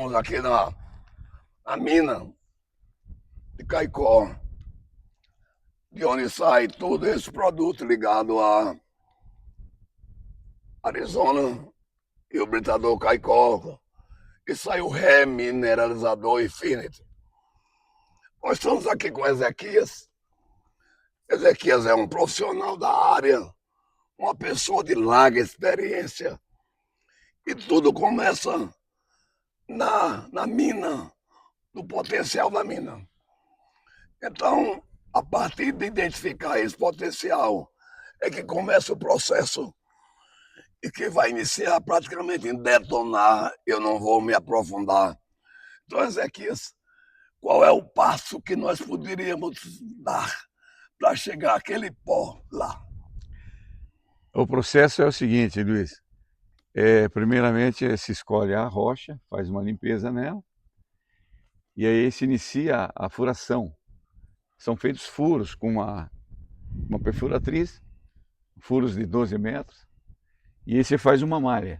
estamos aqui na mina de Caicó, de onde sai todo esse produto ligado a Arizona e o britador Caicó, e sai o remineralizador Infinity. Nós estamos aqui com Ezequias. Ezequias é um profissional da área, uma pessoa de larga experiência, e tudo começa na mina, no potencial da mina. Então, a partir de identificar esse potencial, é que começa o processo e que vai iniciar praticamente em detonar. Eu não vou me aprofundar. Então, Ezequias, qual é o passo que nós poderíamos dar para chegar àquele pó lá? O processo é o seguinte, Luiz. Primeiramente se escolhe a rocha, faz uma limpeza nela, e aí se inicia a furação. São feitos furos com uma perfuratriz, furos de 12 metros, e aí você faz uma malha.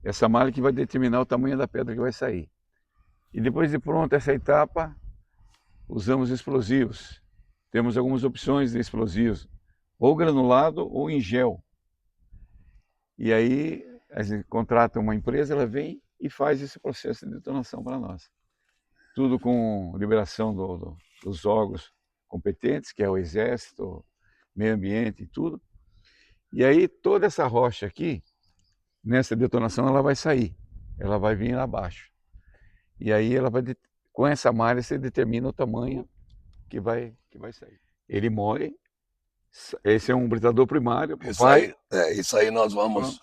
Essa malha que vai determinar o tamanho da pedra que vai sair. E depois de pronta essa etapa, usamos explosivos. Temos algumas opções de explosivos, ou granulado ou em gel. E aí a gente contrata uma empresa, ela vem e faz esse processo de detonação para nós. Tudo com liberação dos órgãos competentes, que é o Exército, Meio Ambiente e tudo. E aí toda essa rocha aqui, nessa detonação, ela vai sair. Ela vai vir abaixo. E aí ela vai, com essa malha você determina o tamanho que vai sair. Ele moe. Esse é um britador primário. Isso aí nós vamos.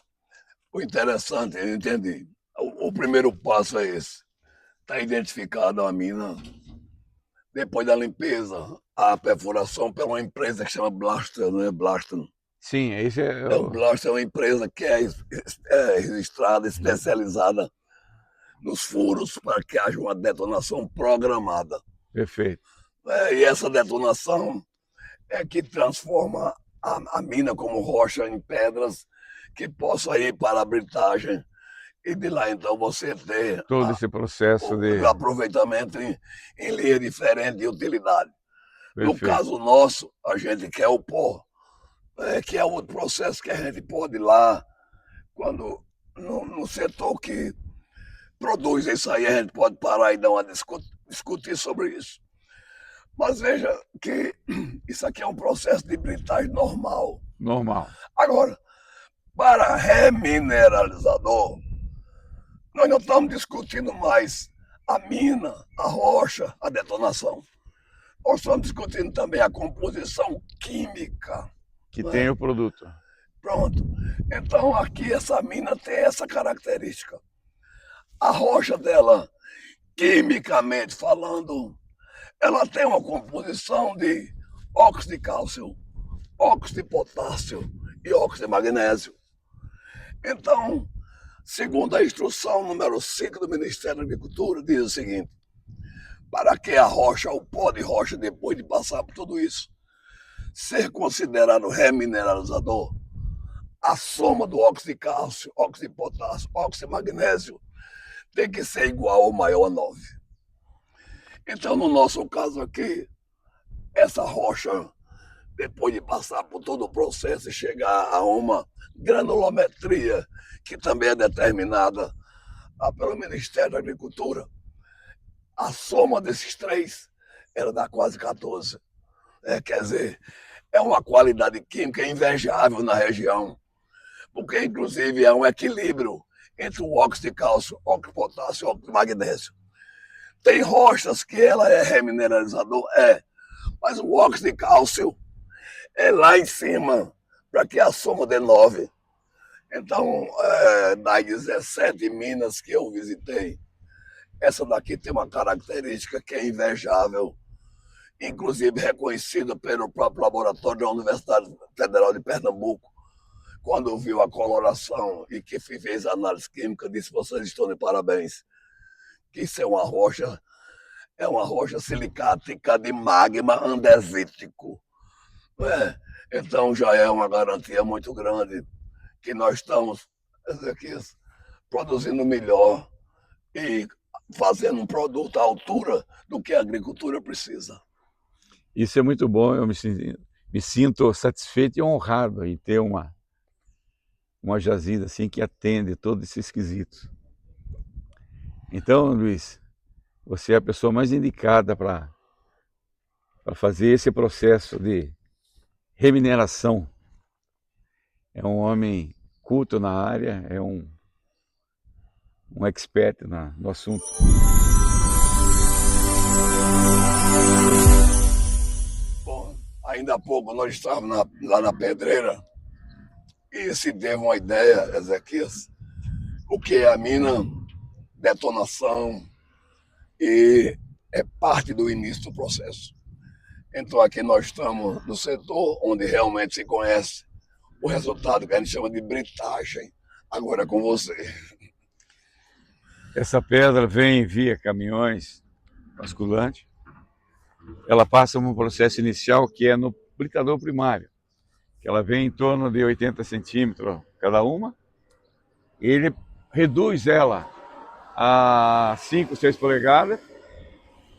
O interessante, eu entendi. O primeiro passo é esse. Está identificada a mina. Depois da limpeza, a perfuração pela empresa que chama Blaster, não é Blaster? Sim, esse é O Blaster é uma empresa que é registrada, especializada nos furos para que haja uma detonação programada. Perfeito. E essa detonação é que transforma a mina como rocha em pedras que possa ir para a britagem, e de lá então você ter todo esse processo o aproveitamento em linha diferente de utilidade. Perfeito. No caso nosso, a gente quer o pó, que é outro processo que a gente pode ir lá, quando no setor que produz isso aí, a gente pode parar e dar uma discutir sobre isso. Mas veja que isso aqui é um processo de britagem normal. Normal. Agora, para remineralizador, nós não estamos discutindo mais a mina, a rocha, a detonação. Nós estamos discutindo também a composição química. Que tem o produto. Pronto. Então aqui essa mina tem essa característica. A rocha dela, quimicamente falando, ela tem uma composição de óxido de cálcio, óxido de potássio e óxido de magnésio. Então, segundo a instrução número 5 do Ministério da Agricultura, diz o seguinte: para que a rocha, o pó de rocha, depois de passar por tudo isso, ser considerado remineralizador, a soma do óxido de cálcio, óxido de potássio, óxido de magnésio tem que ser igual ou maior a 9. Então, no nosso caso aqui, essa rocha, depois de passar por todo o processo e chegar a uma granulometria, que também é determinada pelo Ministério da Agricultura, a soma desses três ela dá quase 14. Quer dizer, é uma qualidade química invejável na região, porque inclusive é um equilíbrio entre o óxido de cálcio, óxido de potássio e óxido de magnésio. Tem rochas que ela é remineralizador, mas o óxido de cálcio é lá em cima, para que a soma dê 9. Então, das 17 minas que eu visitei, essa daqui tem uma característica que é invejável, inclusive reconhecida pelo próprio laboratório da Universidade Federal de Pernambuco. Quando viu a coloração e que fez a análise química, disse: vocês estão de parabéns, que isso é uma rocha silicática de magma andesítico. Então já é uma garantia muito grande que nós estamos aqui produzindo melhor e fazendo um produto à altura do que a agricultura precisa. Isso é muito bom, eu me sinto satisfeito e honrado em ter uma jazida assim que atende todos esses quesitos. Então, Luiz, você é a pessoa mais indicada para fazer esse processo de remineração. É um homem culto na área, é um expert no assunto. Bom, ainda há pouco nós estávamos lá na pedreira e se teve uma ideia, Ezequias, o que é a mina, detonação, e é parte do início do processo. Então aqui nós estamos no setor onde realmente se conhece o resultado que a gente chama de britagem. Agora é com você. Essa pedra vem via caminhões basculantes. Ela passa por um processo inicial que é no britador primário, que ela vem em torno de 80 centímetros cada uma. Ele reduz ela a 5, 6 polegadas,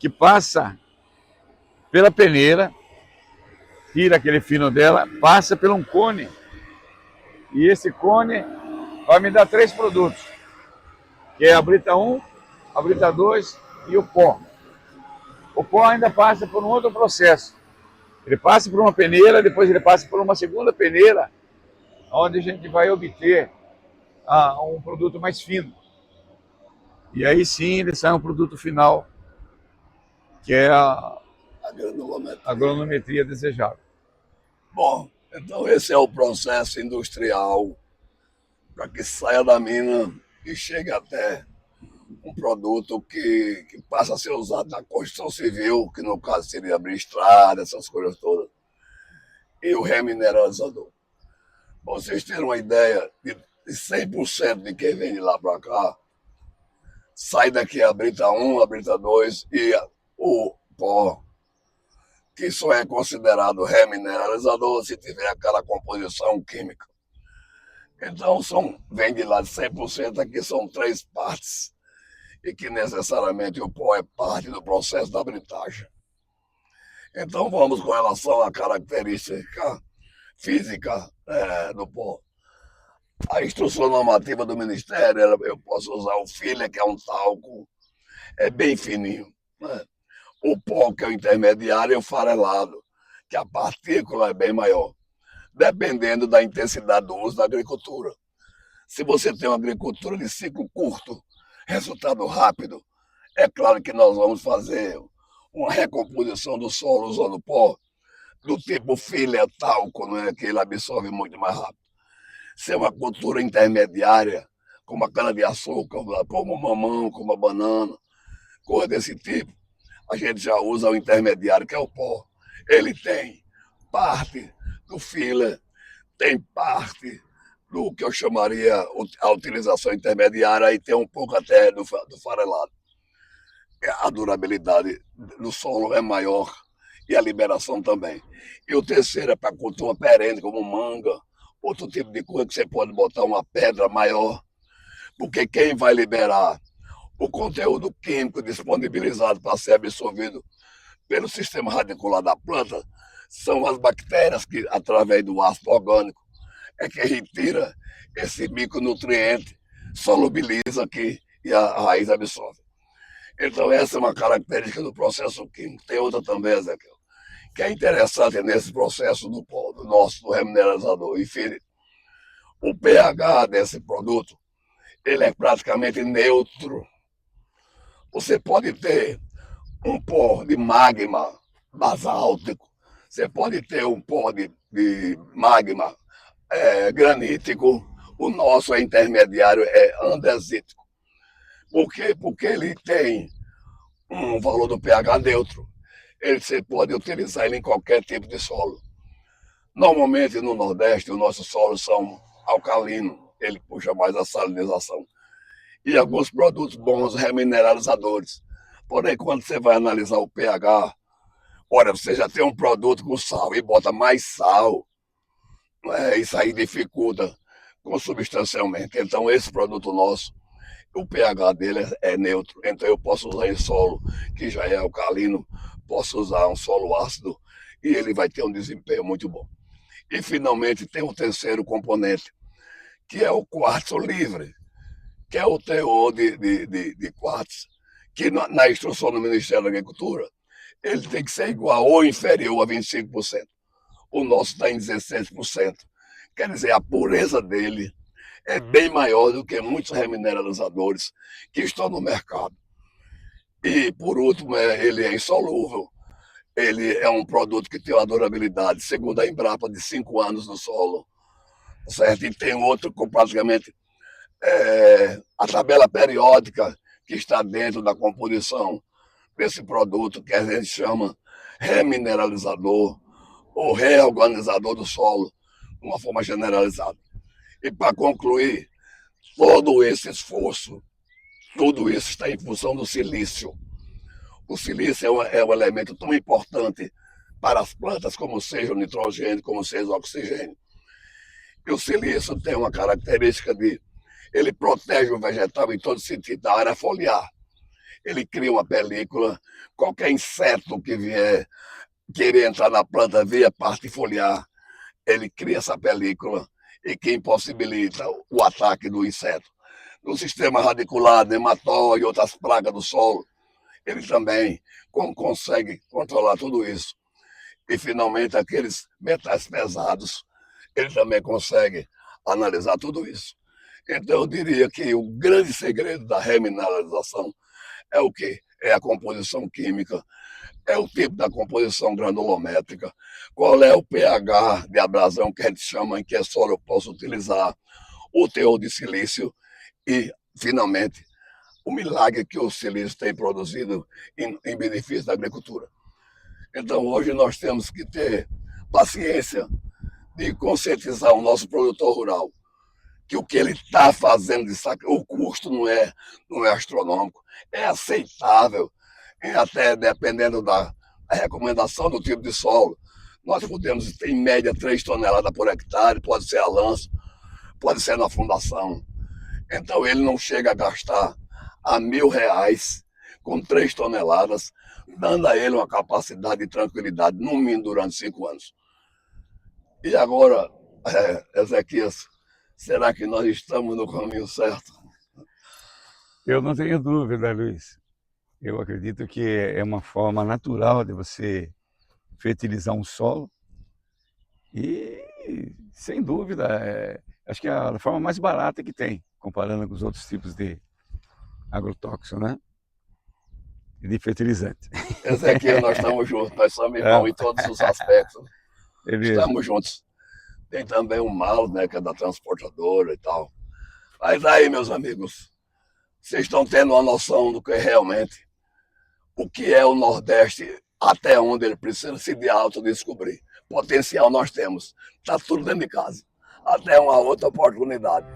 que passa pela peneira, tira aquele fino dela, passa por um cone. E esse cone vai me dar 3 produtos, que é a brita 1, a brita 2 e o pó. O pó ainda passa por um outro processo. Ele passa por uma peneira, depois ele passa por uma segunda peneira, onde a gente vai obter um produto mais fino. E aí sim ele sai um produto final, que é a granulometria desejável. Bom, então esse é o processo industrial para que saia da mina e chegue até um produto que passa a ser usado na construção civil, que no caso seria abrir estrada, essas coisas todas, e o remineralizador. Para vocês terem uma ideia, de 100% de quem vem de lá para cá, sai daqui a brita 1, a brita 2 e o pó, que só é considerado remineralizador se tiver aquela composição química. Então, vem de lá de 100%, aqui são 3 partes, e que necessariamente o pó é parte do processo da britagem. Então, vamos com relação à característica física do pó. A instrução normativa do Ministério, eu posso usar o filler, que é um talco, é bem fininho. Né? O pó, que é o intermediário, é o farelado, que a partícula é bem maior, dependendo da intensidade do uso da agricultura. Se você tem uma agricultura de ciclo curto, resultado rápido, é claro que nós vamos fazer uma recomposição do solo usando pó do tipo filler talco, né, que ele absorve muito mais rápido. Se é uma cultura intermediária, como a cana-de-açúcar, como o mamão, como a banana, coisa desse tipo, a gente já usa o intermediário, que é o pó. Ele tem parte do filler, tem parte do que eu chamaria a utilização intermediária e tem um pouco até do farelado. A durabilidade do solo é maior e a liberação também. E o terceiro é para cultura perene, como manga, outro tipo de coisa que você pode botar uma pedra maior, porque quem vai liberar o conteúdo químico disponibilizado para ser absorvido pelo sistema radicular da planta são as bactérias que, através do ácido orgânico, é que retira esse micronutriente, solubiliza aqui e a raiz absorve. Então, essa é uma característica do processo químico. Tem outra também, Ezequiel, que é interessante nesse processo do remineralizador. Enfim, o pH desse produto, ele é praticamente neutro. Você pode ter um pó de magma basáltico, você pode ter um pó de magma granítico, o nosso é intermediário, é andesítico. Por quê? Porque ele tem um valor do pH neutro. Você pode utilizar ele em qualquer tipo de solo. Normalmente no Nordeste, os nossos solos são alcalinos, ele puxa mais a salinização. E alguns produtos bons remineralizadores. Porém, quando você vai analisar o pH, olha, você já tem um produto com sal e bota mais sal, isso aí dificulta consubstancialmente. Então, esse produto nosso, o pH dele é neutro, então eu posso usar em solo que já é alcalino, posso usar um solo ácido e ele vai ter um desempenho muito bom. E finalmente tem o terceiro componente, que é o quartzo livre, que é o teor de quartzo, que na instrução do Ministério da Agricultura, ele tem que ser igual ou inferior a 25%. O nosso está em 16%. Quer dizer, a pureza dele é bem maior do que muitos remineralizadores que estão no mercado. E, por último, ele é insolúvel. Ele é um produto que tem uma durabilidade, segundo a Embrapa, de 5 anos no solo. Certo? E tem outro com praticamente a tabela periódica que está dentro da composição desse produto, que a gente chama remineralizador ou reorganizador do solo, de uma forma generalizada. E para concluir, todo esse esforço, tudo isso está em função do silício. O silício é um elemento tão importante para as plantas, como seja o nitrogênio, como seja o oxigênio. E o silício tem uma característica de ele protege o vegetal em todo sentido, da área foliar. Ele cria uma película, qualquer inseto que vier querer entrar na planta via parte foliar, ele cria essa película e que impossibilita o ataque do inseto. No sistema radicular, nematóide e outras pragas do solo, ele também consegue controlar tudo isso. E, finalmente, aqueles metais pesados, ele também consegue analisar tudo isso. Então, eu diria que o grande segredo da remineralização é o quê? É a composição química, é o tipo da composição granulométrica, qual é o pH de abrasão que a gente chama, em que solo eu posso utilizar, o teor de silício e, finalmente, o milagre que o silício tem produzido em benefício da agricultura. Então, hoje nós temos que ter paciência de conscientizar o nosso produtor rural que o que ele está fazendo, o custo não é astronômico, é aceitável, e até dependendo da recomendação do tipo de solo. Nós podemos ter, em média, 3 toneladas por hectare, pode ser a lança, pode ser na fundação. Então, ele não chega a gastar a R$ 1.000 com 3 toneladas, dando a ele uma capacidade de tranquilidade, no mínimo, durante 5 anos. E agora, Ezequias, será que nós estamos no caminho certo? Eu não tenho dúvida, Luiz. Eu acredito que é uma forma natural de você fertilizar um solo e, sem dúvida, acho que é a forma mais barata que tem, comparando com os outros tipos de agrotóxico, né? E de fertilizante. Ezequiel, nós estamos juntos, nós somos irmãos em todos os aspectos. Beleza. Estamos juntos. Tem também o Mal, né, que é da transportadora e tal. Mas aí, meus amigos, vocês estão tendo uma noção do que é realmente o que é o Nordeste, até onde ele precisa se de autodescobrir. Potencial nós temos. Está tudo dentro de casa. Até uma outra oportunidade.